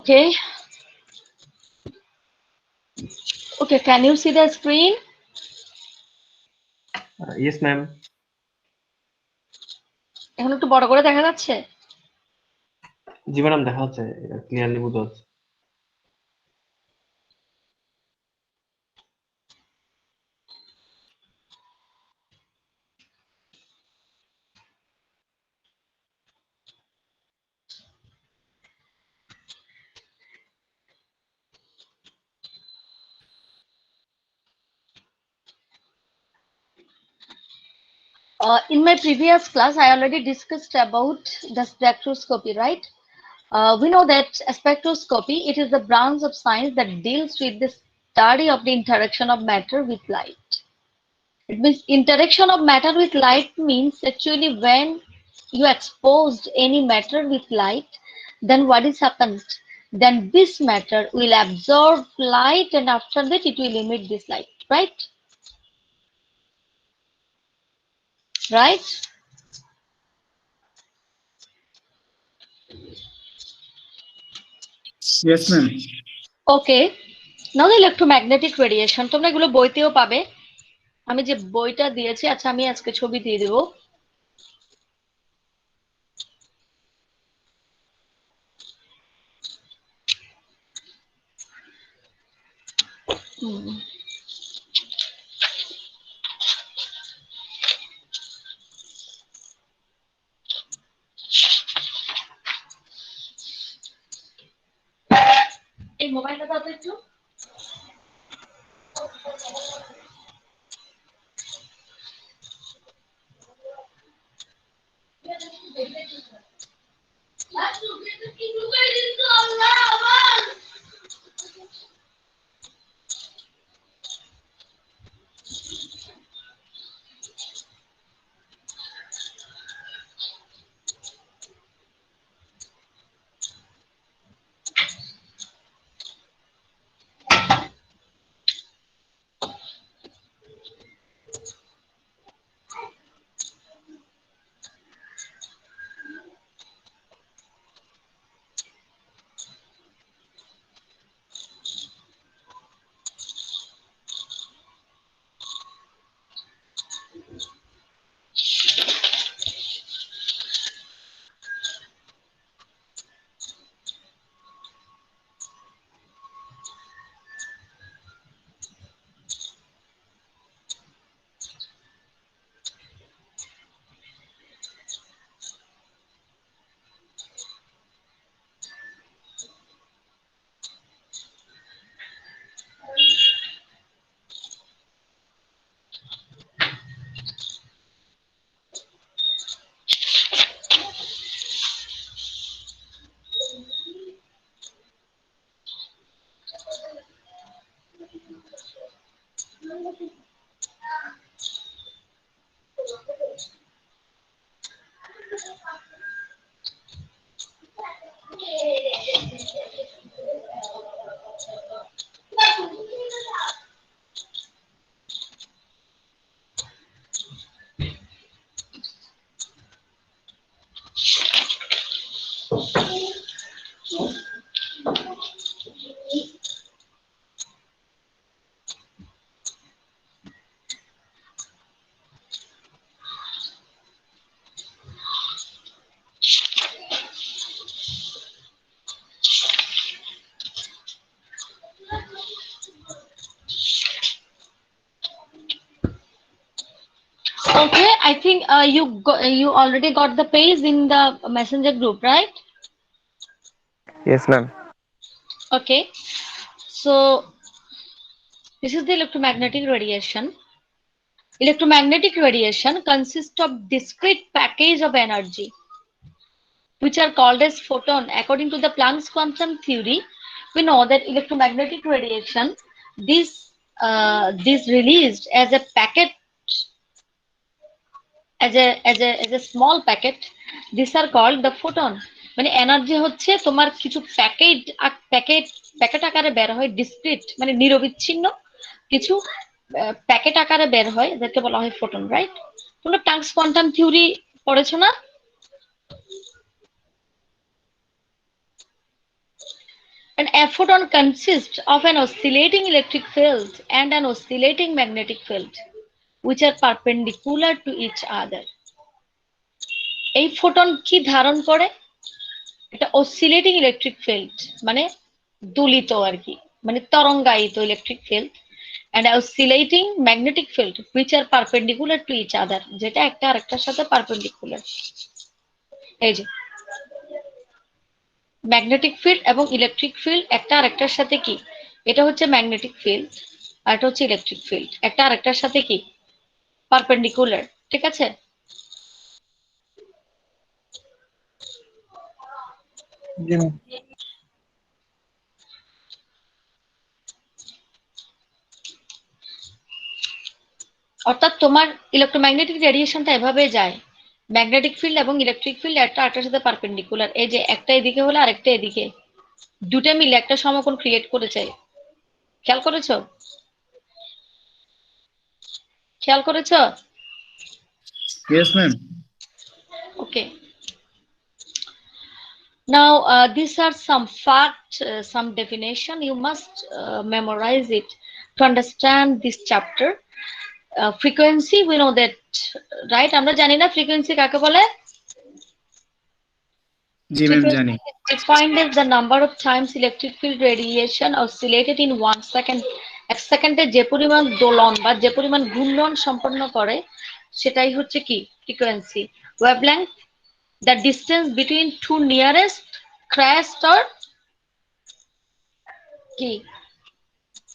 Okay. Okay, can you see the screen? Yes, ma'am. এখন একটু বড় করে দেখা যাচ্ছে? জি ম্যাডাম, দেখা যাচ্ছে, ক্লিয়ারলি বোঝা যাচ্ছে। In my previous class, I already discussed about the spectroscopy, right? We know that spectroscopy, it is the branch of science that deals with the study of the interaction of matter with light. It means interaction of matter with light means actually when you exposed any matter with light, then what is happened? Then this matter will absorb light and after that it will emit this light, right? Right? Yes, ma'am. Okay. Now the electromagnetic radiation, তোমরা এগুলো বইতেও পাবে। আমি যে বইটা দিয়েছি, আচ্ছা আমি আজকে ছবি দিয়ে দেব। এই মোবাইলটা দাও তো একটু। Okay, I think you already got the page in the messenger group, right? Yes, ma'am. Okay, so this is the electromagnetic radiation. Electromagnetic radiation consists of discrete package of energy, which are called as photon. According to the Planck's quantum theory, we know that electromagnetic radiation, this released as a packet, as a small packet, these are called the photon. মানে energy হচ্ছে তোমার কিছু packet আকারে বের হয়, discrete মানে নিরবিচ্ছিন্ন কিছু প্যাকেট আকারে বের হয়, যাকে বলা হয় ফোটন, রাইট? তোমরা প্লাঙ্কস কোয়ান্টাম থিওরি পড়েছো না? An photon consists of an oscillating electric field and an oscillating magnetic field, which are perpendicular to each other. এই ফোটন কি ধারণ করে? এটা অসিলেটিং ইলেকট্রিক ফিল্ড, মানে দোলিত আর কি, মানে তরঙ্গায়িত electric field, and oscillating magnetic field which are perpendicular to each other, যেটা একটা আরেকটার সাথে পারপেন্ডিকুলার। এই যে ম্যাগনেটিক ফিল্ড এবং ইলেকট্রিক ফিল্ড একটা আরেকটার সাথে কি, এটা হচ্ছে ম্যাগনেটিক ফিল্ড আর এটা হচ্ছে ইলেকট্রিক ফিল্ড, একটা আরেকটার সাথে কি পারপেন্ডিকুলার, ঠিক আছে? অর্থাৎ তোমার ইলেকট্রোম্যাগনেটিক রেডিয়েশনটা এভাবে যায়, ম্যাগনেটিক ফিল্ড এবং ইলেকট্রিক ফিল্ড একটা আরেকটার সাথে পারপেন্ডিকুলার। এই যে একটা এদিকে হলে আরেকটা এদিকে, দুটো মিলে একটা সমকোণ ক্রিয়েট করেছে। খেয়াল করেছো? খেয়াল করেছো? Yes, ma'am. Okay. Now, these are some fact, some definition. You must memorize it to understand this chapter. Frequency, we know that, right? আমরা জানি না frequency কাকে বলে? জি ম্যাম জানি। Defined as the number of times electric field radiation oscillated in 1 second. এক সেকেন্ডে যে পরিমাণ দোলন বা যে পরিমাণ ঘূর্ণন সম্পন্ন করে সেটাই হচ্ছে কি frequency. Wavelength, the distance between two nearest crest or কি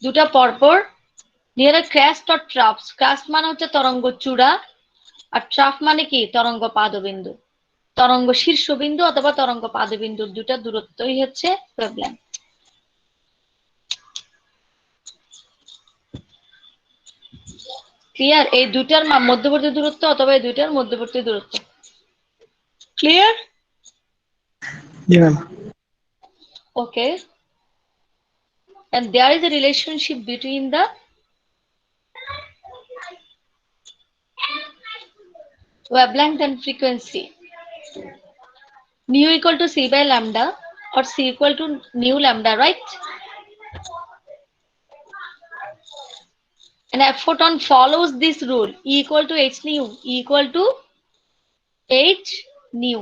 দুটা পরপর near crest or troughs, crest মানে হচ্ছে তরঙ্গ চূড়া আর ট্রাফ মানে কি তরঙ্গ পাদবিন্দু, তরঙ্গ শীর্ষবিন্দু অথবা তরঙ্গ পাদবিন্দুর দুটা দূরত্বই হচ্ছে ওয়েভলেংথ। ক্লিয়ার? এই দুটার মধ্যবর্তী দূরত্ব অথবা এই দুটার মধ্যবর্তী দূরত্ব। Clear? Okay. And there is a relationship between the wavelength and frequency. Nu equal to C by lambda or C equal to nu lambda, right? And a photon follows this rule. E equal to h nu, E equal to h nu.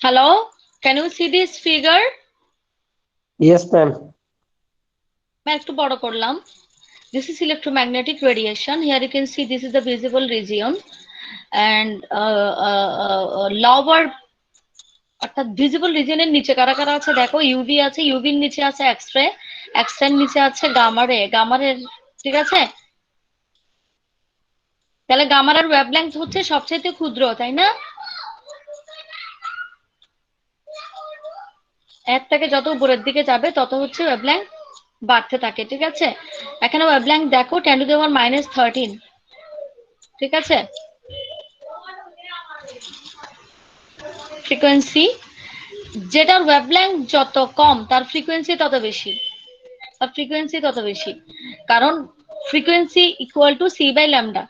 Hello, can you see this figure? Yes, ma'am. একটু বড় করলাম। This is electromagnetic radiation. Here you can see this is the visible region and lower অর্থাৎ visible রিজিয়নের নিচে কারা কারা আছে দেখো, UV আছে, ইউভির নিচে আছে এক্সরে, এক্সরের নিচে আছে গামা রে, গামা রে, ঠিক আছে? তাহলে গামার ওয়েভলেংথ হচ্ছে সবচেয়ে ক্ষুদ্র, তাই না? এর থেকে যত উপরের দিকে যাবে তত হচ্ছে ওয়েভলেংথ বাড়তে থাকে, ঠিক আছে? এখানে ওয়েভলেংথ দেখো 10⁻13, ঠিক আছে? ফ্রিকোয়েন্সি, যেটার ওয়েভলেংথ যত কম তার ফ্রিকোয়েন্সি তত বেশি। তার ফ্রিকোয়েন্সি তত বেশি, কারণ frequency equal to C by lambda.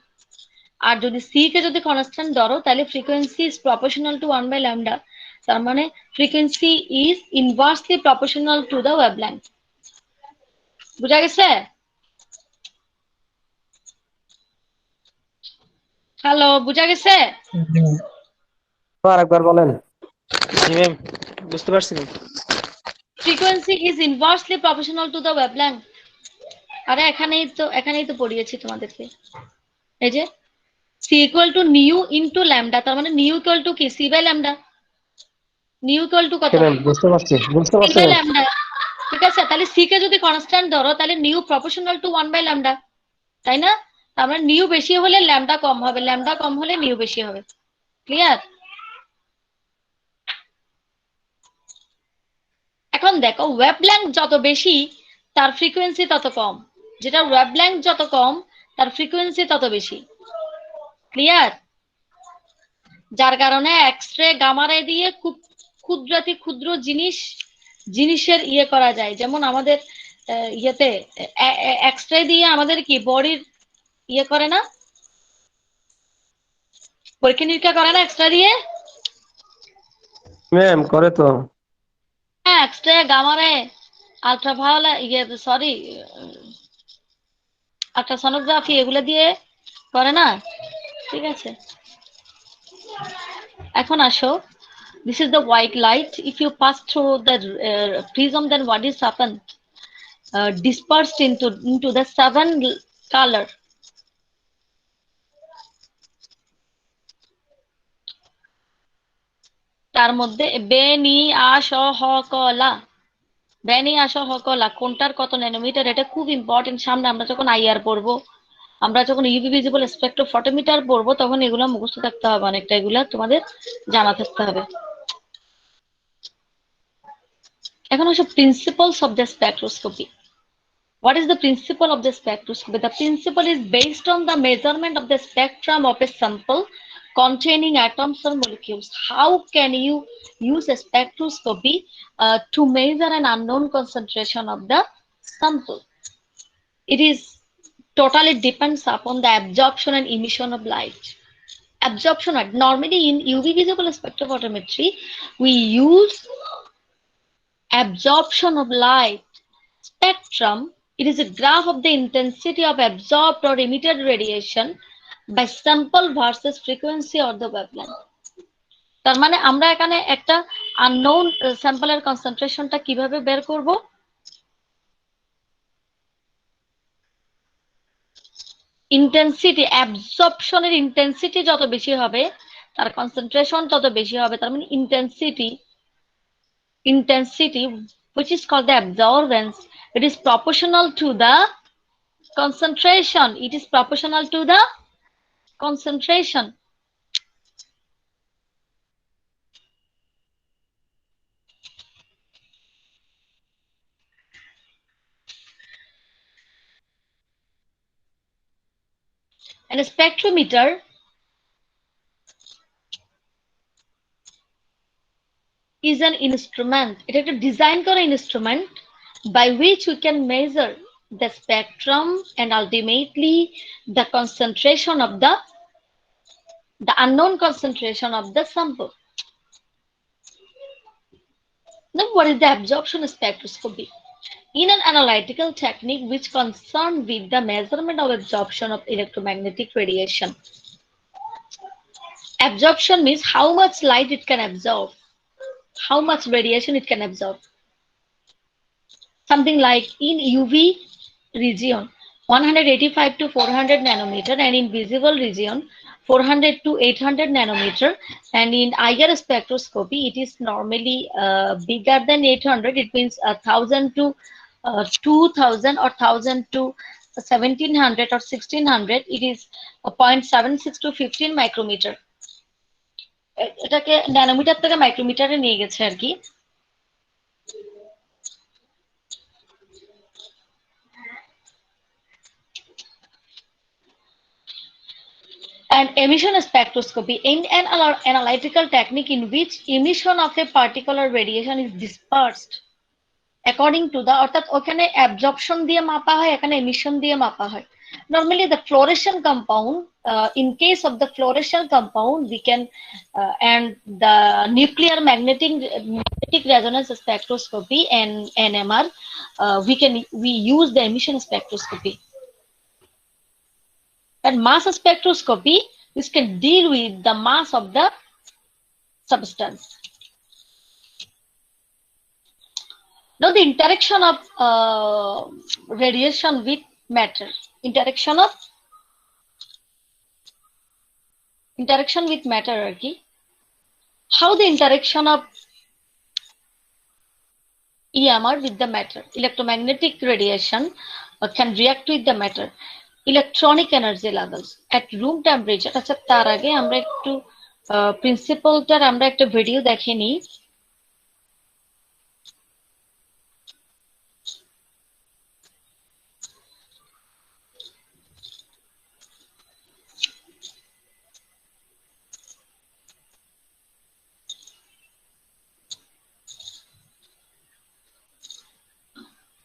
আর যদি সি কে যদি কনস্ট্যান্ট ধরো তাহলে frequency is proportional to 1 by lambda, তার মানে frequency is inversely proportional to the wavelength. বুঝা গেছে? হ্যালো, বুঝা গেছে? আরেকবার বলেন। জি ম্যাম, বুঝতে পারছি ma'am. Frequency is inversely proportional to the wavelength. আরে এখানেই তো পড়িয়েছি তোমাদেরকে, এই যে C equal to nu into lambda, তার মানে নিউ ইকুয়াল টু কি C by lambda. Nu equal to কত? বুঝতে পারছি সি বাই ল্যামডা। ঠিক আছে, তাহলে সি কে যদি কনস্ট্যান্ট ধরো তাহলে nu proportional to 1 by lambda, তাই না? তার মানে নিউ বেশি হলে ল্যামডা কম হবে, ল্যামডা কম হলে নিউ বেশি হবে। ক্লিয়ার? এখন দেখো ওয়েভলেংথ যত বেশি তার ফ্রিকোয়েন্সি তত কম, যেটা ওয়েভলেংথ যত কম তার ফ্রিকোয়েন্সি তত বেশি। ক্লিয়ার? যার কারণে এক্স-রে গামা রে দিয়ে খুব ক্ষুদ্রাতি ক্ষুদ্র জিনিসের ইয়ে করা যায়, যেমন আমাদের ইয়েতে এক্স-রে দিয়ে আমাদের কি বডির ইয়ে করে না, পরীক্ষা নিরীক্ষা করে না এক্স-রে দিয়ে? ম্যাম করে তো। হ্যাঁ, এক্স-রে গামা রে আলট্রাভায়োলেট সরি আলট্রাসোনোগ্রাফি এগুলো দিয়ে করে না? ঠিক আছে, এখন আসো, this is the white light. If you pass through the prism, then what is happen? Dispersed into the 7 color. তার মধ্যে বেনি আশ হ কলা, বেনি আশ হ কলা কোনটার কত ন্যানোমিটার, এটা খুব ইম্পর্টেন্ট। সামনে আমরা যখন আইআর পড়বো, আমরা যখন ইউভি ভিজিবল স্পেকট্রোফটোমিটার পড়বো, তখন এগুলো মুখস্থ থাকতে হবে অনেকটা, এগুলা তোমাদের জানা থাকতে হবে। এখন আসো principles of the spectroscopy. What is the principle of the spectroscopy? The principle is based on the measurement of the spectrum of a sample containing atoms or molecules. How can you use a spectroscopy to measure an unknown concentration of the sample? It is totally depends upon the absorption and emission of light. Absorption, normally in UV visible spectrophotometry, we use absorption of light. Spectrum, it is a graph of the intensity of absorbed or emitted radiation by sample versus frequency or the wavelength. তার মানে আমরা এখানে একটা unknown স্যাম্পলের কনসেন্ট্রেশনটা কিভাবে বের করব? Intensity, অ্যাবজর্পশনের intensity যত বেশি হবে তার কনসেন্ট্রেশন তত বেশি হবে। তার মানে intensity which is called the absorbance, it is proportional to the concentration. It is proportional to the concentration. And a spectrometer is an instrument, it is a design kora instrument by which we can measure the spectrum and ultimately the concentration of the unknown concentration of the sample. Now, what is the absorption spectroscopy? In an analytical technique which concerned with the measurement of absorption of electromagnetic radiation. Absorption means how much light it can absorb, how much radiation it can absorb. Something like in UV region 185 to 400 nanometer, and in visible region 400 to 800 nanometer, and in IR spectroscopy it is normally bigger than 800. It means 1000 to 2000 or 1000 to 1700 or 1600. It is 0.76 to 15 micrometer. এটাকে nanometre থেকে মাইক্রোমিটারে নিয়ে গেছে আর কি। And emission spectroscopy, in an analytical technique in which emission of a particular radiation is dispersed according to the অর্থাৎ ওখানে absorption দিয়ে মাপা হয়, এখানে emission দিয়ে মাপা হয়. Normally the fluorescent compound, in case of the fluorescent compound, we can and the nuclear magnetic resonance spectroscopy and NMR, we use the emission spectroscopy. And mass spectroscopy, which can deal with the mass of the substance. Now the interaction of radiation with matter. Interaction with matter, okay? How the interaction of EMR with the matter, electromagnetic radiation, can react with the matter. Electronic energy levels at room temperature. আচ্ছা, তার আগে আমরা একটু প্রিন্সিপালটার আমরা একটা video দেখে নিই।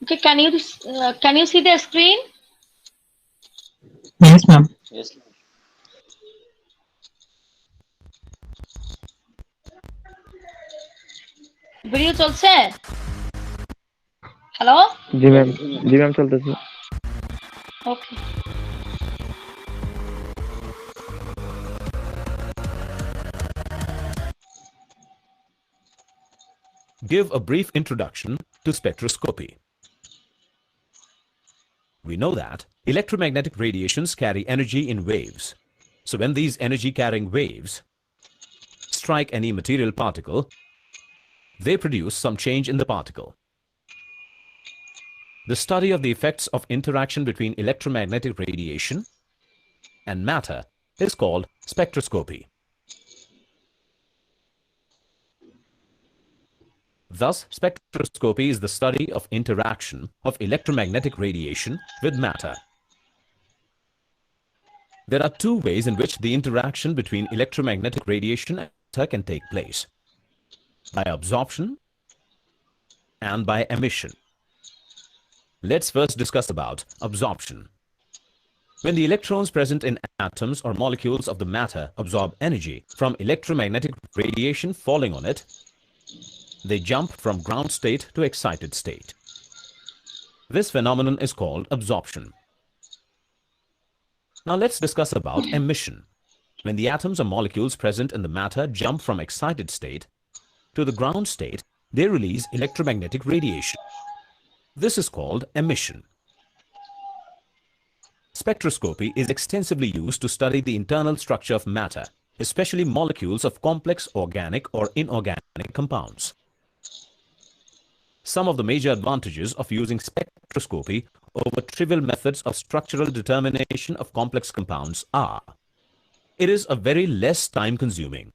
Okay, can you see the screen? Yes, ma'am. Yes. Video চলছে? হ্যালো? জি ম্যাম চলতেছে। Okay. Give a brief introduction to spectroscopy. We know that electromagnetic radiations carry energy in waves. So when these energy-carrying waves strike any material particle, they produce some change in the particle. The study of the effects of interaction between electromagnetic radiation and matter is called spectroscopy. Thus, spectroscopy is the study of interaction of electromagnetic radiation with matter. There are two ways in which the interaction between electromagnetic radiation and matter can take place: by absorption and by emission. Let's first discuss about absorption. When the electrons present in atoms or molecules of the matter absorb energy from electromagnetic radiation falling on it, they jump from ground state to excited state. This phenomenon is called absorption. Now let's discuss about emission. When the atoms or molecules present in the matter jump from excited state to the ground state, they release electromagnetic radiation. This is called emission. Spectroscopy is extensively used to study the internal structure of matter, especially molecules of complex organic or inorganic compounds. Some of the major advantages of using spectroscopy over trivial methods of structural determination of complex compounds are: it is a very less time-consuming.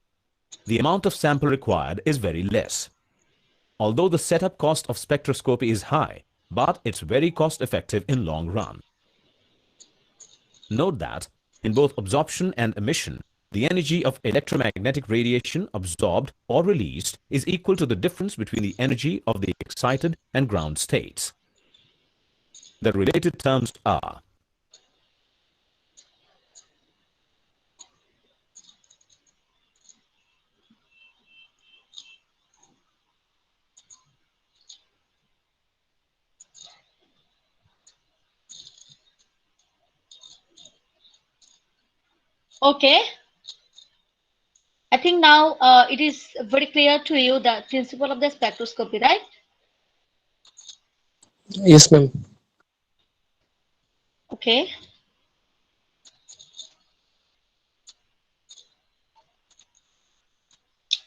The amount of sample required is very less. Although the setup cost of spectroscopy is high, but it's very cost-effective in long run. Note that in both absorption and emission, the energy of electromagnetic radiation absorbed or released is equal to the difference between the energy of the excited and ground states. The related terms are: Okay. I think now it is very clear to you the principle of the spectroscopy, right? Yes, ma'am. Okay.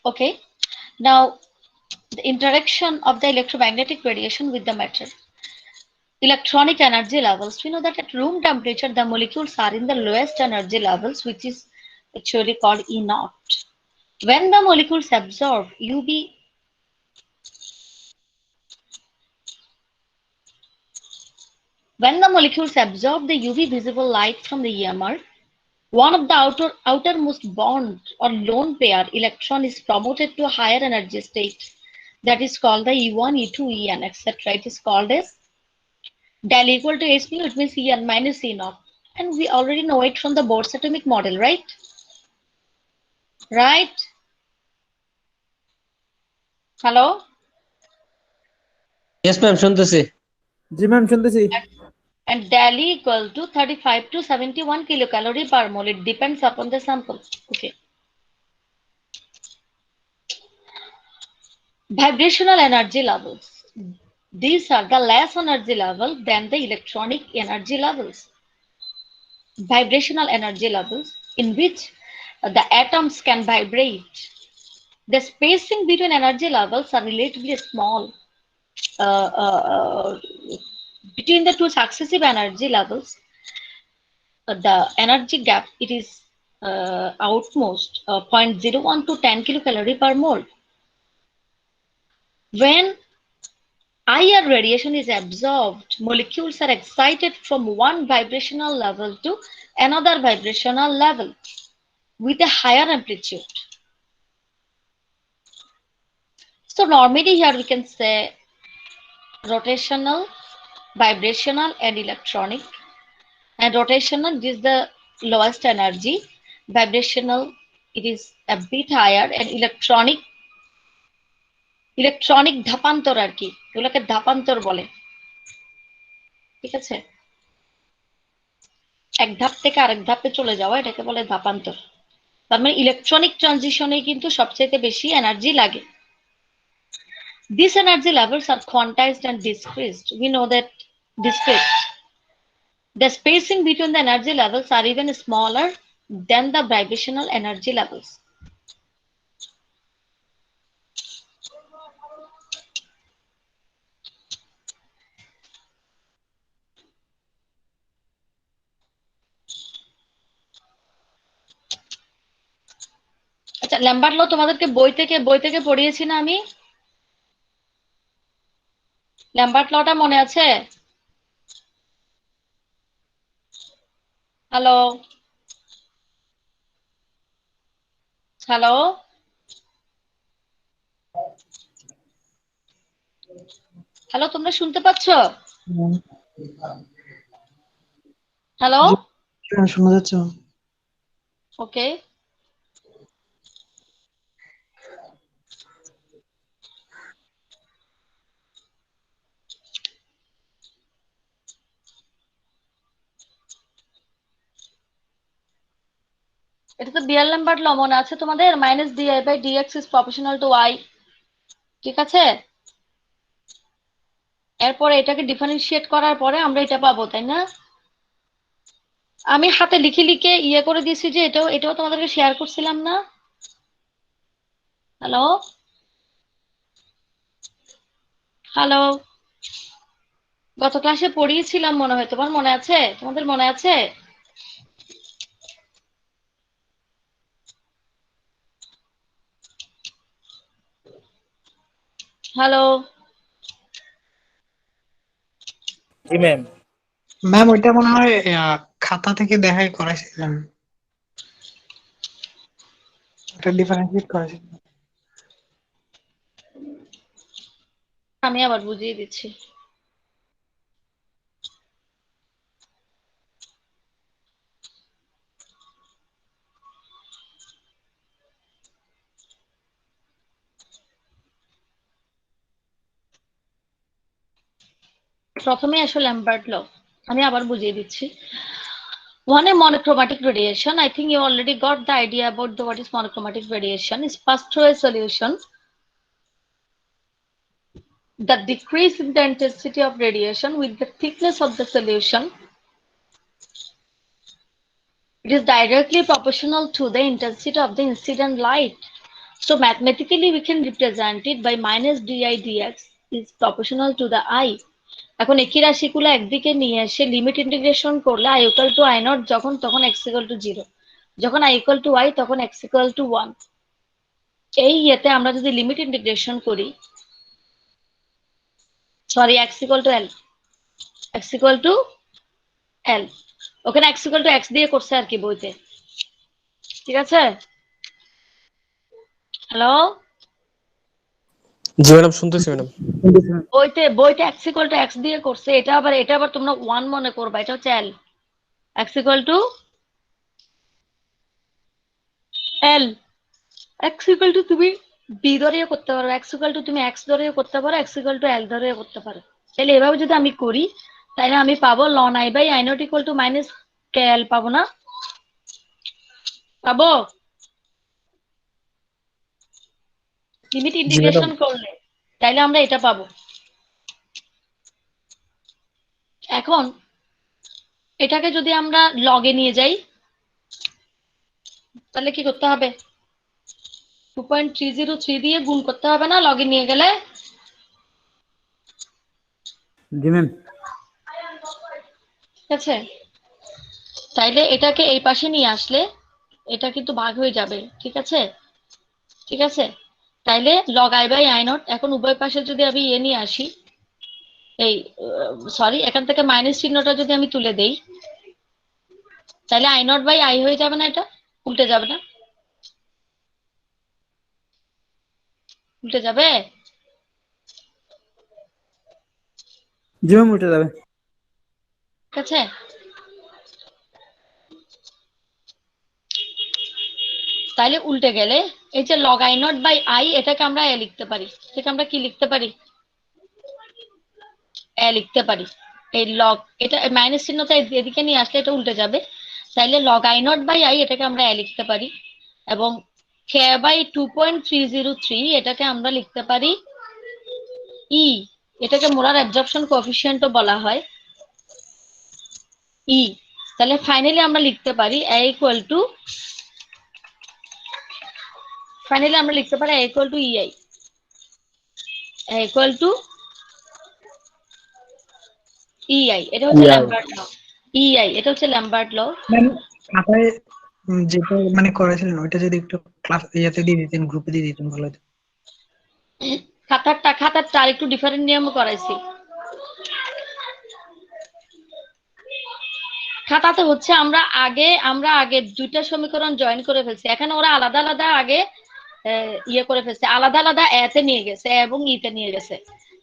Okay. Now, the interaction of the electromagnetic radiation with the matter. Electronic energy levels. We know that at room temperature, the molecules are in the lowest energy levels, which is actually called E naught. When the molecules absorb the UV visible light from the EMR, one of the outermost bond or lone pair electron is promoted to a higher energy state. that is called the E1, E2, En, etc. It is called as del equal to H nu, it means En minus E naught. And we already know it from the Bohr's atomic model, right? Right? Hello? Yes, ma'am, শুনতেছি। জি ma'am শুনতেছি। And del E equal to 35 to 71 kilocalorie per mole. It depends upon the sample. Okay. Vibrational energy levels. These are the less energy level than the electronic energy levels. Vibrational energy levels in which the atoms can vibrate. The spacing between energy levels are relatively small. Between the two successive energy levels, the energy gap, it is outmost 0.01 to 10 kilocalorie per mole. When IR radiation is absorbed, molecules are excited from one vibrational level to another vibrational level with a higher amplitude. So normally here we can say rotational, vibrational, and electronic. And rotational is the lowest energy. Vibrational, it is a bit higher, and electronic ধাপান্তর আর কি, এগুলোকে ধাপান্তর বলে। ঠিক আছে, এক ধাপ থেকে আরেক ধাপে চলে যাওয়া, এটাকে বলে ধাপান্তর। তার মানে ইলেকট্রনিক ট্রানজিশনে কিন্তু সবচেয়ে বেশি এনার্জি লাগে। These energy levels are quantized and discrete. We know that discrete. The spacing between the energy levels are even smaller than the vibrational energy levels. আচ্ছা, ল্যাম্বার্ট ল তোমাদেরকে বই থেকে পড়িয়েছি না আমি? ল্যাম্বার্ট লটা মনে আছে? হ্যালো হ্যালো হ্যালো, তোমরা শুনতে পাচ্ছ? হ্যালো, শোনা যাচ্ছে? ওকে। এটা তো বিয়ার ল্যাম্বার্ট ল মনে আছে তোমাদের? Minus d I by d x is proportional to y. ঠিক আছে, এরপরে এটাকে ডিফারেন্সিয়েট করার পরে আমরা এটা পাবো, তাই না? আমি হাতে লিখে লিখে ইয়ে করে দিয়েছি যে এটাও তোমাদেরকে শেয়ার করছিলাম না? হ্যালো হ্যালো, গত ক্লাসে পড়িয়েছিলাম মনে হয়, তোমার মনে আছে? তোমাদের মনে আছে? হ্যালো জি ম্যাম। ম্যাম ওইটা মনে হয় খাতা থেকে দেখাই করাইছিলাম, এটা ডিফারেন্সিয়েট করাইছিলাম। আমি আবার বুঝিয়ে দিচ্ছি। প্রথমে আসলে ল্যাম্বার্ট ল, আমি আবার বুঝিয়ে দিচ্ছি। One, a monochromatic radiation. I think you already got the idea about what is monochromatic radiation. Is passed through a solution. The decrease in the intensity of radiation with the thickness of the solution. It is directly proportional to the intensity of the incident light. So mathematically, we can represent it by minus di dx is proportional to the I. এখন একই রাশিগুলো একদিকে নিয়ে এসে limit integration করলে i equal to i naught যখন, তখন x equal to 0, যখন i equal to y তখন x equal to 1। এই ইয়েতে আমরা যদি লিমিট ইন্টিগ্রেশন করি, sorry x equal to l, x equal to l, ওখানে x equal to x দিয়ে করছে আর কি বইতে। ঠিক আছে, হ্যালো জি ম্যাডাম, শুনতেছি ম্যাডাম। শুনতেছি ম্যাম। বইতে x ইকুয়াল টু x দিয়ে করছে, এটা আবার তোমরা 1 মনে করবা, এটা হচ্ছে l, x equal to l, x equal to তুমি b ধরেও করতে পারো, x ইকুয়াল টু তুমি x ধরেও করতে পারো, x ইকুয়াল টু l ধরেও করতে পারো। তাহলে এভাবে যদি আমি করি তাহলে আমি পাবো ln I by I not equal to minus kl, পাবো না? পাবো লিমিট জি ম্যাডাম। ইন্টিগ্রেশন করলে, তাইলে আমরা এটা পাবো। এখন এটাকে যদি আমরা লগে নিয়ে যাই তাহলে কি করতে হবে? 2.303 দিয়ে গুণ করতে হবে না লগে নিয়ে গেলে? জি ম্যাম। ঠিক আছে, তাইলে এটাকে এই পাশে নিয়ে আসলে এটা কিন্তু ভাগ হয়ে যাবে। ঠিক আছে, ঠিক আছে, তাইলে log I by I not, এখন উভয় পাশে যদি আমি নিয়ে আসি, এই সরি, এখান থেকে মাইনাস চিহ্নটা যদি আমি তুলে দেই তাহলে I নট বাই I হয়ে যাবে না? এটা উল্টে যাবে না? উল্টে যাবে? জি ম্যাম, উঠে যাবে। ঠিক আছে, তাইলে উল্টে গেলে এই যে log I not by I, এটাকে আমরা a লিখতে পারি। এটাকে আমরা কি লিখতে পারি? a লিখতে পারি। এই লগ, এটা মাইনাস চিহ্নটা এদিকে নিয়ে আসলে এটা উল্টে যাবে, তাইলে log I not by I এটাকে আমরা a লিখতে পারি, এবং k বাই 2.303 এটাকে আমরা লিখতে পারি e, এটাকে মোলার অ্যাবজর্পশন কোএফিসিয়েন্টও বলা হয়, e। তাহলে ফাইনালি আমরা লিখতে পারি a ইকুয়াল টু, ফাইনালি আমরা লিখতে পারি a equal to ei, a equal to ei, এটা হচ্ছে ল্যাম্বার্ট ল, ei এটা হচ্ছে ল্যাম্বার্ট ল। ম্যাম খাতায় যেটা মানে করেছিলেন ওইটা যদি একটু ক্লাস ইয়াতে দিয়ে দিতেন, গ্রুপে দিয়ে দিতেন ভালো হতো। খাতারটা আর একটু ডিফারেন্ট নিয়ম করাইছি। খাতাতে হচ্ছে আমরা আগে দুইটা সমীকরণ জয়েন করে ফেলছি, এখানে ওরা আলাদা আলাদা আগে ইয়ে করে ফেলছে, আলাদা আলাদা এ তে নিয়ে গেছে, এ এবং ই তে নিয়ে গেছে,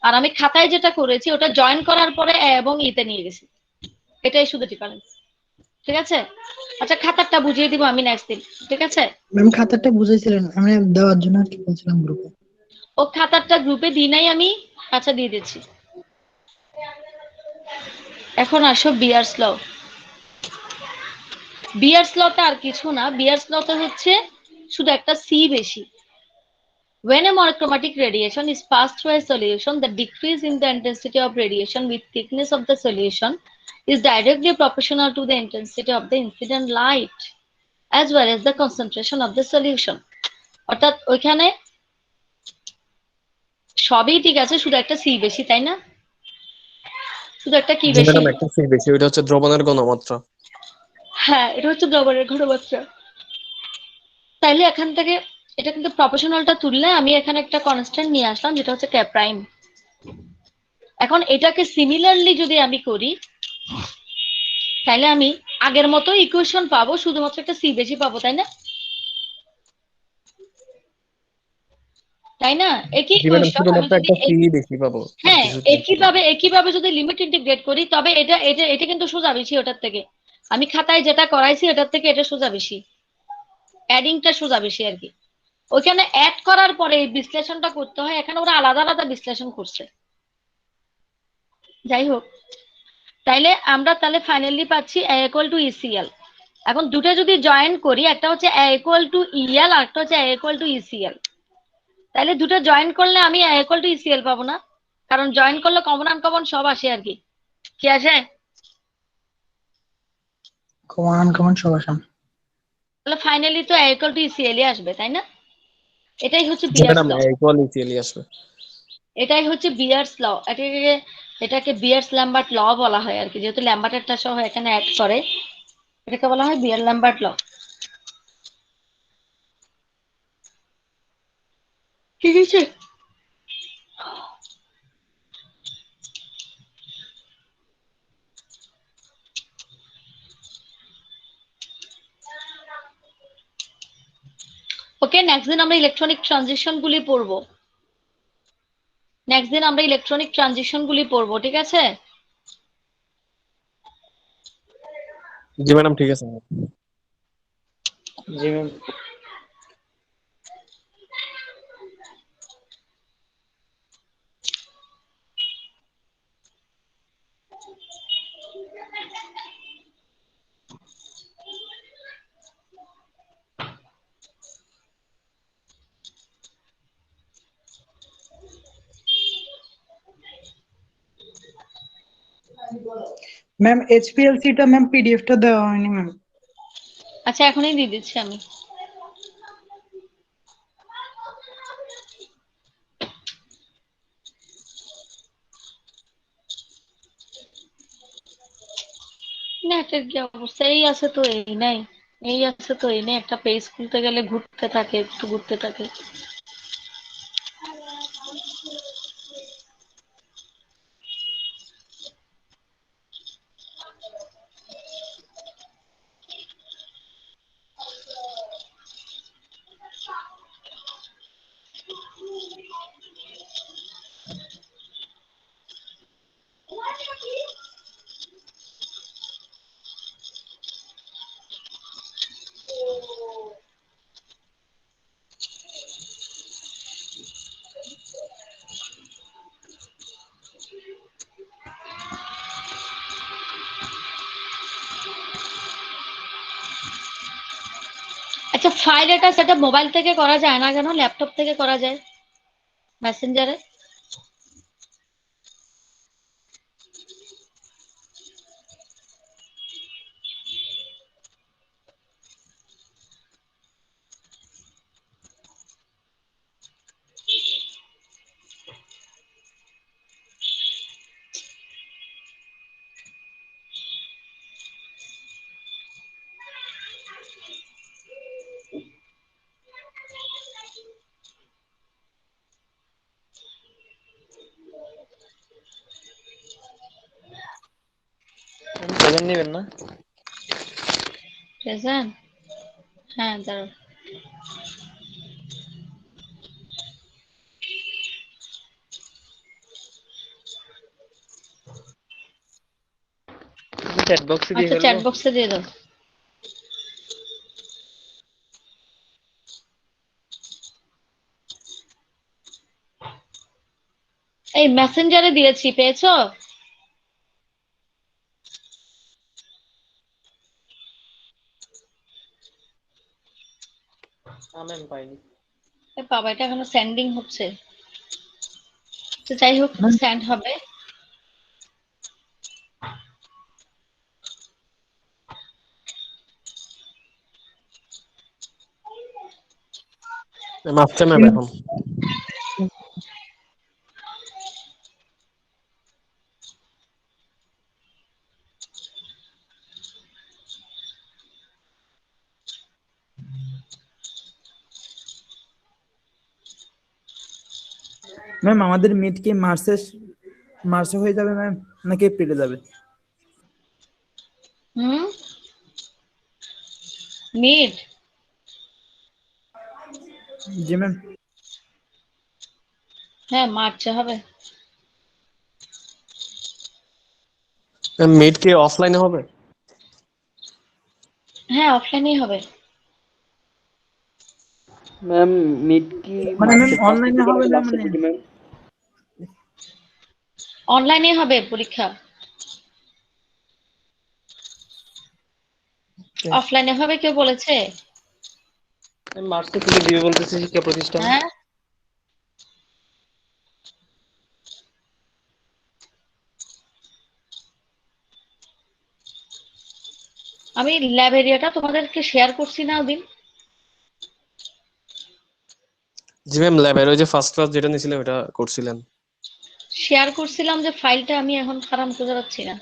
আর আমি খাতায় যেটা করেছি ওটা জয়েন করার পরে এ এবং ই তে নিয়ে গেছি, এটাই শুধু ডিফারেন্স। ঠিক আছে, আচ্ছা খাতারটা বুঝিয়ে দিব আমি নেক্সট দিন। ঠিক আছে, ম্যাম খাতাটা বুঝাইছিলেন, আমি দেওয়ার জন্য আর কি বলছিলাম গ্রুপে। ও খাতারটা গ্রুপে দিই নাই আমি, আচ্ছা দিয়ে দিচ্ছি। এখন আসো বিয়ার্স ল। বিয়ার্স লতে আর কিছু না, বিয়ার্স লতে হচ্ছে শুধু একটা সি বেশি। When a monochromatic radiation is passed through a solution, the decrease in the intensity of radiation with thickness of the solution is directly proportional to the intensity of the incident light as well as the concentration of the solution. অর্থাৎ ওইখানে সবই ঠিক আছে, শুধু একটা C বেশি, তাই না? শুধু একটা কি জি বেশি? ম্যাডাম, একটা সি বেশি, ওইটা হচ্ছে দ্রবণের ঘনমাত্রা। হ্যাঁ, এটা হচ্ছে দ্রবণের ঘনমাত্রা। তাইলে এখান থেকে এটা কিন্তু প্রপোর্শনালটা তুললে আমি এখানে একটা কনস্ট্যান্ট নিয়ে আসলাম যেটা হচ্ছে কে প্রাইম। এখন এটাকে সিমিলারলি যদি আমি করি তাহলে আমি আগের মতো ইকুয়েশন পাবো, শুধুমাত্র একটা সি বেশি পাবো, তাই না? তাই না? একই জি ম্যাডাম, ইকুয়েশন আমি শুধুমাত্র যদি একটা সি বেশি পাবো আর হ্যাঁ কিছু। একইভাবে যদি লিমিট ইন্টিগ্রেট করি, তবে এটা কিন্তু সোজা বেশি ওটার থেকে। আমি খাতায় যেটা করাইছি এটার থেকে এটা সোজা বেশি, অ্যাডিংটা সোজা বেশি আর কি। ওইখানে অ্যাড করার পরে এই বিশ্লেষণটা করতে হয়, এখানে ওরা আলাদা আলাদা বিশ্লেষণ করছে। যাই হোক, তাহলে ফাইনালি পাচ্ছি a ইকুয়াল টু ECl। এখন দুটো যদি জয়েন করি, একটা হচ্ছে a ইকুয়াল টু EL আর একটা হচ্ছে a ইকুয়াল টু ECl, তাহলে দুটো জয়েন করলে আমি a ইকুয়াল টু ECl পাবো না? কারণ জয়েন করলে কমন আনকমন সব আসে আর কি। কি আসে? কমন আনকমন সব আসাম। তাহলে ফাইনালি তো a ইকুয়াল টু ECl আসবে, তাই না? এটাই হচ্ছে জি বিয়ার্স ম্যাডাম, ল, ইকুয়ালিটি আসবে। এটাই হচ্ছে বিয়ার্স ল। এটাকে বিয়ার্স ল্যাম্বার্ট ল বলা হয় আর কি, যেহেতু ল্যাম্বার্টেরটা সহ এখানে অ্যাড করে, এটাকে বলা হয় বিয়ার ল্যাম্বার্ট ল। ঠিক আছে, ওকে নেক্সট দিন আমরা ইলেকট্রনিক ট্রানজিশন গুলি পড়বো। নেক্সট দিন আমরা ইলেকট্রনিক ট্রানজিশন গুলি পড়বো, ঠিক আছে? জি ম্যাডাম ঠিক আছে। জি ম্যাম। ম্যাম এইচপিএলসি টা ম্যাম পিডিএফ টা দেওয়া হয়নি ম্যাম। আচ্ছা এখনই দিয়ে দিচ্ছি আমি। নেটের কি অবস্থা? এই আছে তো এই নাই, এই আছে তো এই নেই। একটা পেজ খুলতে গেলে ঘুরতে থাকে, একটু ঘুরতে থাকে। আচ্ছা ফাইল এটা সেটা মোবাইল থেকে করা যায় না কেন? ল্যাপটপ থেকে করা যায় মেসেঞ্জারে। প্রেজেন্ট নেবেন না? প্রেজেন্ট? হ্যাঁ দাঁড়াও। চ্যাট বক্সে দিয়ে আচ্ছা চ্যাট ফেলবো। বক্সে দিয়ে দাও। এই মেসেঞ্জারে দিয়েছি, পেয়েছো? না ম্যাম পাইনি। এ বাবা, এটা এখনো সেন্ডিং হচ্ছে। তো যাই হোক, ম্যাম সেন্ড হবে। ম্যাম আসছে ম্যাম এখন। ম্যাম আমাদের মিড কি মার্চে হয়ে যাবে ম্যাম, নাকি এপ্রিলে যাবে? হুম, মিড? জি ম্যাম। হ্যাঁ মার্চে হবে। মিড কি অফলাইনে হবে? হ্যাঁ অফলাইনেই হবে। ম্যাম মিড কি মানে ম্যাম মার্চের ফার্স্ট অনলাইনে উইকে হবে নাকি না লাস্টের মানে? দিকে ম্যাম? অনলাইনে হবে পরীক্ষা, অফলাইনে হবে কেউ বলেছে? মার্চে থেকে দিবে বলতেছে শিক্ষা প্রতিষ্ঠান। হ্যাঁ আমি ল্যাব এরিয়াটা তোমাদেরকে শেয়ার করছি না ওদিন। জি ম্যাম ল্যাবের ওই যে ফার্স্ট ক্লাস যেটা নিয়েছিলেন ওটা করছিলেন। শেয়ার করছিলাম যে ফাইলটা আমি এখন খারাপ খুঁজে পাচ্ছি না।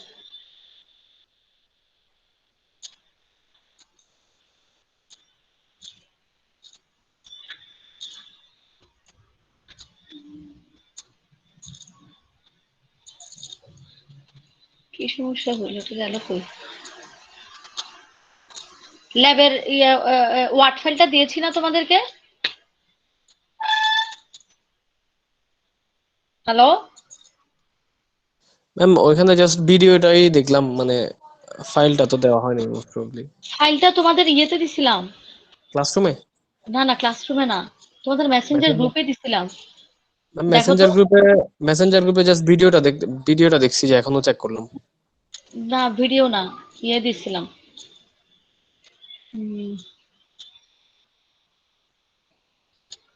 কি সমস্যা হইল, এটা গেল কই? ল্যাবের ওয়ার্ড ফাইলটা দিয়েছি না তোমাদেরকে? হ্যালো, ম্যাম ওইখানে জাস্ট ভিডিওটাই দেখলাম, মানে ফাইলটা তো দেওয়া হয়নি মোস্ট প্রবাবলি। ফাইলটা তোমাদের ইয়েতে দিছিলাম। ক্লাসরুমে? না না, ক্লাসরুমে না, তোমাদের মেসেঞ্জার মেসেঞ্জার? গ্রুপে দিছিলাম। ম্যাম দেখো তো। মেসেঞ্জার গ্রুপে জাস্ট ভিডিওটা দেখছি, যে এখনো চেক করলাম। না, ভিডিও না, ইয়ে দিছিলাম। হুম,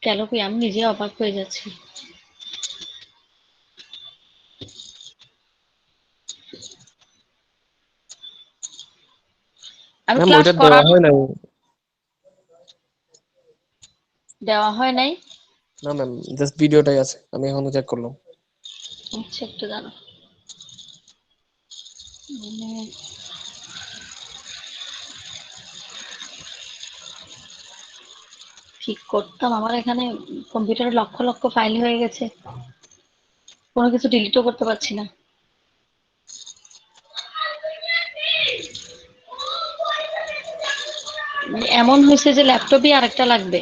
গেল কই, আমি নিজে অবাক হয়ে যাচ্ছি। আমি ম্যাম ক্লাস ওইটা দেওয়া করার হয় নাই। দেওয়া হয় নাই। না ম্যাম, জাস্ট ভিডিওটাই আছে, আমি এখনো চেক করলাম। আচ্ছা, একটু জানো ঠিক করতাম। আমার এখানে কম্পিউটারে লক্ষ লক্ষ ফাইল হয়ে গেছে, কোনো কিছু ডিলিটও করতে পারছি না। এমন হয়েছে যে ল্যাপটপই আরেকটা লাগবে।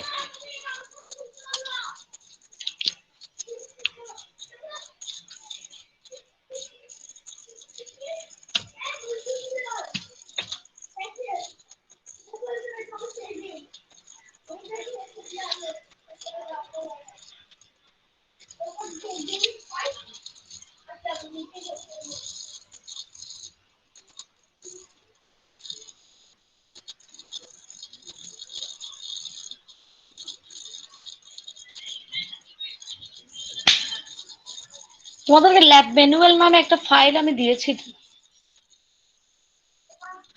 তোমাদেরকে ল্যাব ম্যানুয়াল নামে একটা ফাইল আমি দিয়েছি।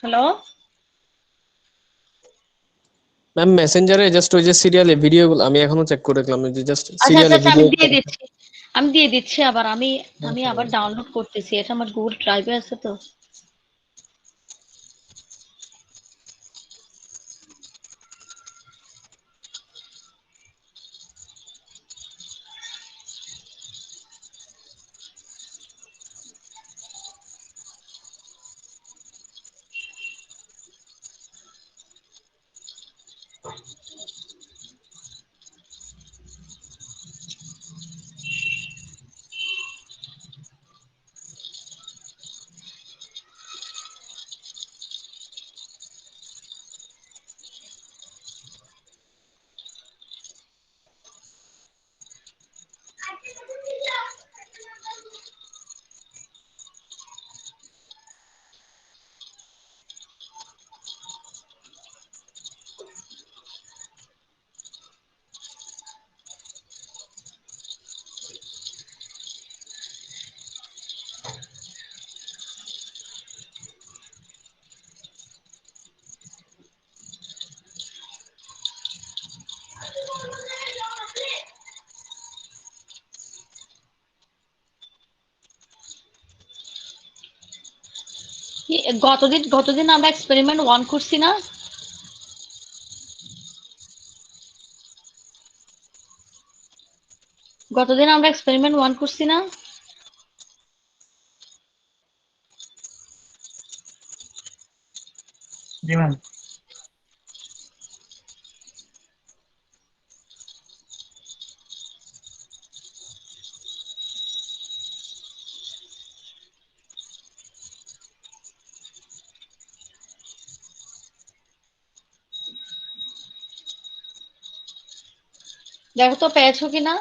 হ্যালো, ম্যাম মেসেঞ্জারে জাস্ট ওই যে সিরিয়ালে ভিডিওগুলো আমি এখনো চেক করে দেখলাম, যে জাস্ট আচ্ছা আচ্ছা সিরিয়ালে আচ্ছা, ভিডিও। আমি দিয়ে দিচ্ছি আবার। আমি আবার ডাউনলোড করতেছি, এটা আমার গুগল ড্রাইভে আছে তো। গতদিন আমরা এক্সপেরিমেন্ট 1 করছি না? গতদিন আমরা এক্সপেরিমেন্ট 1 করছি না? জি ম্যাম। দেখো তো পেয়েছো কিনা,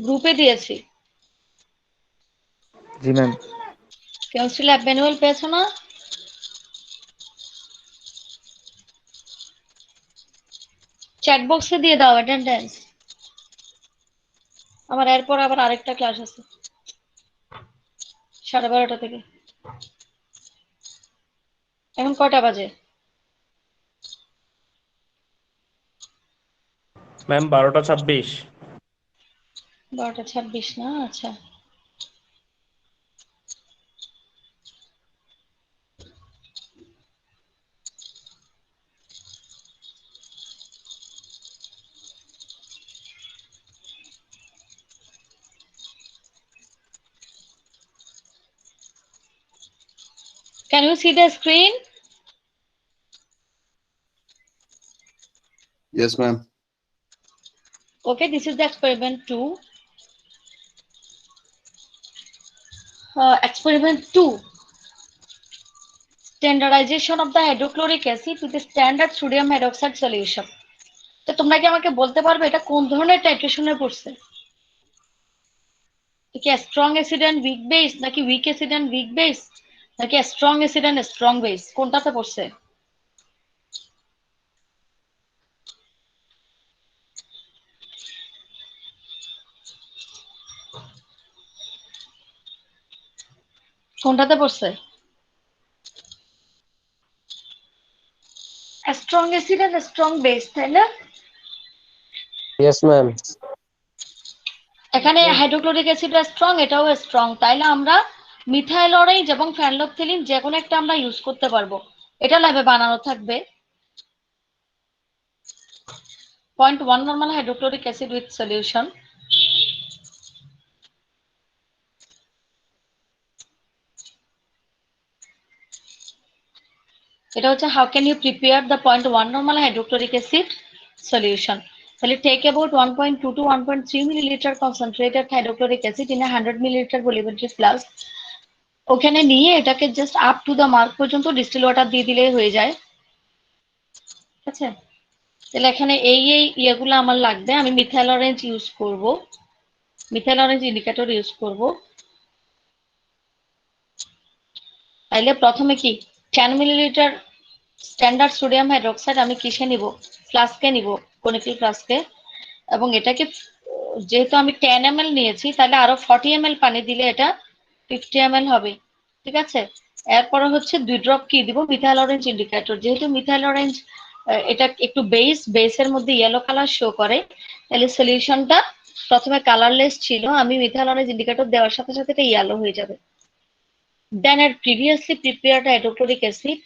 গ্রুপে দিয়েছি। জি ম্যাম। কেমিস্ট্রি ল্যাব ম্যানুয়াল পেয়েছো না? চ্যাট বক্সে দিয়ে দাও অ্যাটেন্ডেন্স। আমার এরপর আবার আরেকটা ক্লাস আছে 12:30 থেকে। এখন কয়টা বাজে? ম্যাম 12:26। 12:26 না? আচ্ছা। Can you see the screen? Yes, ma'am. Okay, this is the experiment 2. Experiment 2. Standardization of the hydrochloric acid with the standard sodium hydroxide solution. তো তোমরা কি আমাকে বলতে পারবে এটা কোন ধরনের টাইট্রেশনে পড়ছে? কি strong acid and weak base, নাকি weak acid and weak base, নাকি strong acid and strong base, কোনটাতে পড়ছে? কোনটাতে পড়ছে? Strong acid and strong base, তাই না? Yes ma'am. এখানে হাইড্রোক্লোরিক অ্যাসিড স্ট্রং, এটাও স্ট্রং, তাইলে আমরা মিথাইল অরেঞ্জ এবং ফেনলফথেলিন যে কোনো একটা আমরা ইউজ করতে পারবো। এটা ল্যাবে বানানো থাকবে 0.1 normal hydrochloric acid with solution. এটা হচ্ছে how can you prepare the 0.1 normal hydrochloric acid solution. তাহলে take about 1.2 to 1.3 milliliter concentrated hydrochloric acid in a 100 milliliter volumetric flask. ওখানে নিয়ে এটাকে just up to the mark পর্যন্ত distil water দিয়ে দিলেই হয়ে যায়। ঠিক আছে, তাহলে এখানে এই ইয়েগুলো আমার লাগবে। আমি মিথাইল অরেঞ্জ ইউজ করব, মিথাইল অরেঞ্জ ইন্ডিকেটর ইউজ করব। তাইলে প্রথমে কি 10 মিলিলিটার স্ট্যান্ডার্ড সোডিয়াম হাইড্রোক্সাইড আমি কিসে নিব? ফ্লাস্কে নিব, কনিক্যাল ফ্লাস্কে। এবং এটাকে যেহেতু আমি 10 ml নিয়েছি, তাহলে আরো 40 ml পানি দিলে এটা 50 ml হবে। ঠিক আছে, এরপরে হচ্ছে 2 ড্রপ কি দিব? Methyl orange indicator. যেহেতু মিথাইল অরেঞ্জ এটা একটু বেসের মধ্যে ইয়েলো কালার শো করে, তাহলে সলিউশনটা প্রথমে কালারলেস ছিল, আমি মিথাইল অরেঞ্জ ইন্ডিকেটর দেওয়ার সাথে সাথে এটা ইয়েলো হয়ে যাবে। দেন এর প্রিভিয়াসলি প্রিপেয়ার্ড হাইড্রোক্লোরিক অ্যাসিড,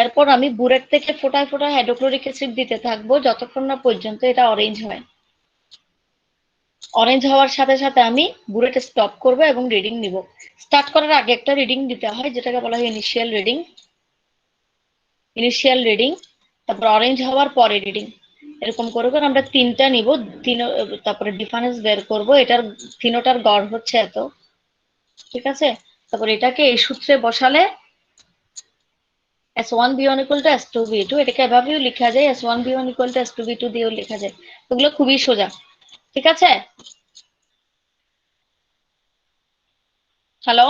এরপর আমি বুলেট থেকে ফোটায় ফোটায় হাইড্রোক্লোরিক অ্যাসিড দিতে থাকবো যতক্ষণ না পর্যন্ত এটা অরেঞ্জ হয়। অরেঞ্জ হওয়ার সাথে সাথে আমি বুলেট স্টপ করব এবং রিডিং নিব। স্টার্ট করার আগে একটা রিডিং দিতে হয়, যেটাকে বলা হয় ইনিশিয়াল রিডিং। ইনিশিয়াল রিডিং, তারপর অরেঞ্জ হওয়ার পরে রিডিং, এরকম করে করে আমরা তিনটা নিব। তারপরে ডিফারেন্স বের করব। এটার তিনটার গড় হচ্ছে এত। ঠিক আছে, তারপর এটাকে এই সূত্রে বসালে S1B1 = S2B2, এটাকে এভাবেও লেখা যায়, S1B1 = S2B2 দিয়েও লেখা যায়। এগুলো খুবই সোজা। ঠিক আছে, হ্যালো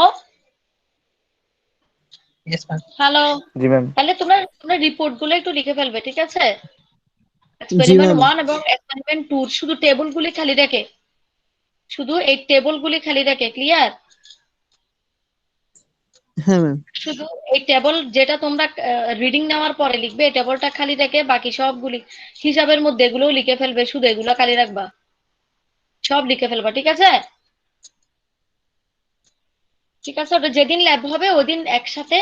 ইয়েস ম্যাম। হ্যালো। জি ম্যাম। তাহলে তোমরা রিপোর্ট গুলো একটু লিখে ফেলবে। ঠিক আছে, জি এক্সপেরিমেন্ট ম্যাম। 1 এবং এক্সপেরিমেন্ট 2 শুধু টেবিলগুলি খালি রেখে, শুধু এই টেবিলগুলি খালি রেখে, ক্লিয়ার? হ্যাঁ ম্যাম। শুধু এই টেবল যেটা তোমরা রিডিং নেওয়ার পরে লিখবে, এই টেবলটা খালি রেখে বাকি সবগুলি হিসাবের মধ্যে এগুলোও লিখে ফেলবে, শুধু এগুলো খালি রাখবা, সব লিখে ফেলবা। ঠিক আছে, ঠিক আছে। ওটা যেদিন ল্যাব হবে ওই দিন একসাথে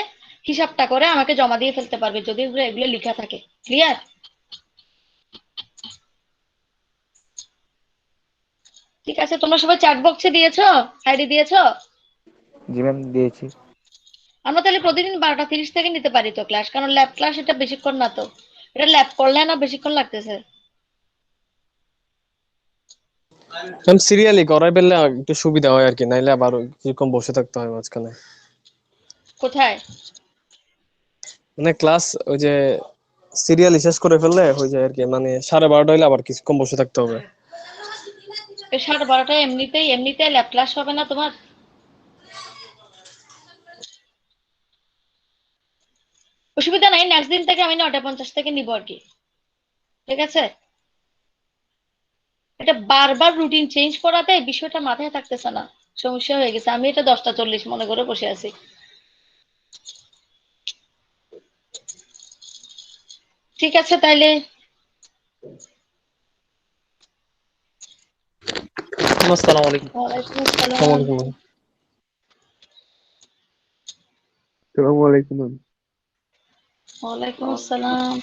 হিসাবটা করে আমাকে জমা দিয়ে ফেলতে পারবে যদি এগুলো লেখা থাকে। ক্লিয়ার? ঠিক আছে, তোমরা সবাই চ্যাট বক্সে দিয়েছো, আইডি দিয়েছো? জি ম্যাম দিয়েছি। আমরা তাহলে প্রতিদিন 12:30 থেকে নিতে পারি তো ক্লাস, কারণ ল্যাব ক্লাস এটা বেশিক্ষণ না তো, এটা ল্যাব করলে না বেশিক্ষণ লাগতেছে। ম্যাম সিরিয়ালি করাই পেলে একটু সুবিধা হয় আর কি, নাইলে আবার কিরকম বসে থাকতে হয় মাঝখানে। কোথায়? মানে ক্লাস ওই যে সিরিয়ালি শেষ করে ফেললে হয়ে যায় আর কি, মানে 12:30 হইলে আবার কিছুক্ষণ বসে থাকতে হবে। 12:30টায় এমনিতেই ল্যাব ক্লাস হবে না তোমার? অসুবিধা নাই, নেক্সট দিন থেকে আমি 9:50 থেকে নিব আর কি। ঠিক আছে, এটা বারবার রুটিন চেঞ্জ করাতে বিষয়টা মাথায় থাকতেছে না, সমস্যা হয়ে গেছে। আমি এটা 10:40 মনে করে বসে আছি। ঠিক আছে, তাইলে আসসালামু আলাইকুম। ওয়ালাইকুম আসসালাম। আসসালামু আলাইকুম ম্যাম। ওয়ালাইকুম আসসালাম।